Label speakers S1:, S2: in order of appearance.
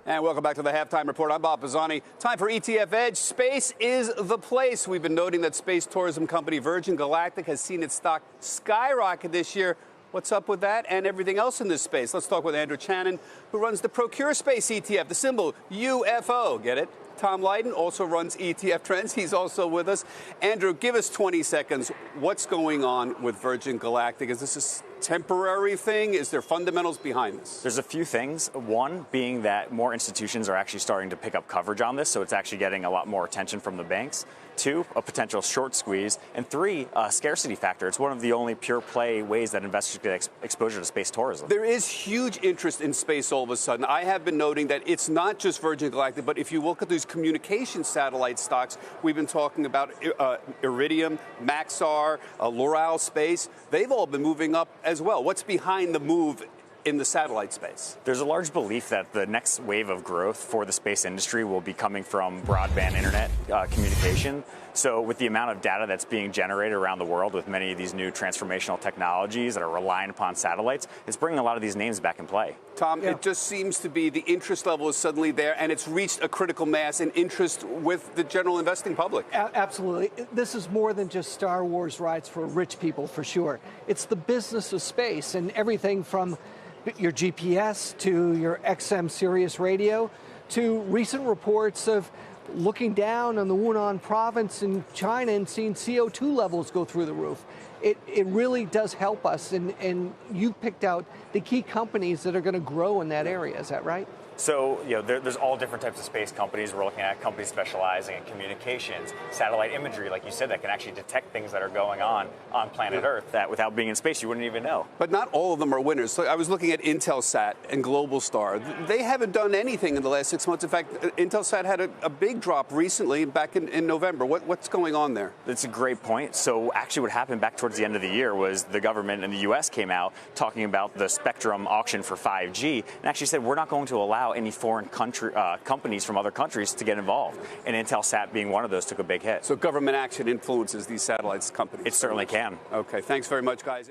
S1: And welcome back to the Halftime Report. I'm Bob Pisani. Time for ETF Edge. Space is the place. We've been noting that space tourism company Virgin Galactic has seen its stock skyrocket this year. What's up with that and everything else in this space? Let's talk with Andrew Chanin, who runs the ProcureSpace ETF, the symbol UFO. Get it? Tom Lydon also runs ETF Trends. He's also with us. Andrew, give us 20 seconds. What's going on with Virgin Galactic? Is this a temporary thing? Is there fundamentals behind this?
S2: There's a few things. One being that more institutions are actually starting to pick up coverage on this, so it's actually getting a lot more attention from the banks. Two, a potential short squeeze. And three, a scarcity factor. It's one of the only pure play ways that investors get exposure to space tourism.
S1: There is huge interest in space all of a sudden. I have been noting that it's not just Virgin Galactic, but if you look at these communication satellite stocks, we've been talking about Iridium, Maxar, Loral Space. They've all been moving up as well. What's behind the move in the satellite space?
S2: There's a large belief that the next wave of growth for the space industry will be coming from broadband internet communication. So with the amount of data that's being generated around the world with many of these new transformational technologies that are relying upon satellites, it's bringing a lot of these names back in play.
S1: Tom, It just seems to be the interest level is suddenly there, and it's reached a critical mass in interest with the general investing public.
S3: Absolutely. This is more than just Star Wars rides for rich people, for sure. It's the business of space and everything from your GPS to your XM Sirius radio to recent reports of looking down on the Yunnan province in China and seeing CO2 levels go through the roof. It really does help us, and you picked out the key companies that are going to grow in that area. Is that right?
S2: So, there's all different types of space companies. We're looking at companies specializing in communications, satellite imagery, like you said, that can actually detect things that are going on planet Earth that without being in space, you wouldn't even know.
S1: But not all of them are winners. So I was looking at Intelsat and Globalstar. They haven't done anything in the last 6 months. In fact, Intelsat had a big drop recently back in November. What's going on there?
S2: That's a great point. So actually what happened back towards the end of the year was the government in the U.S. came out talking about the spectrum auction for 5G and actually said we're not going to allow any foreign companies from other countries to get involved. And Intelsat being one of those took a big hit.
S1: So government action influences these satellites companies?
S2: It certainly can.
S1: Okay, thanks very much, guys.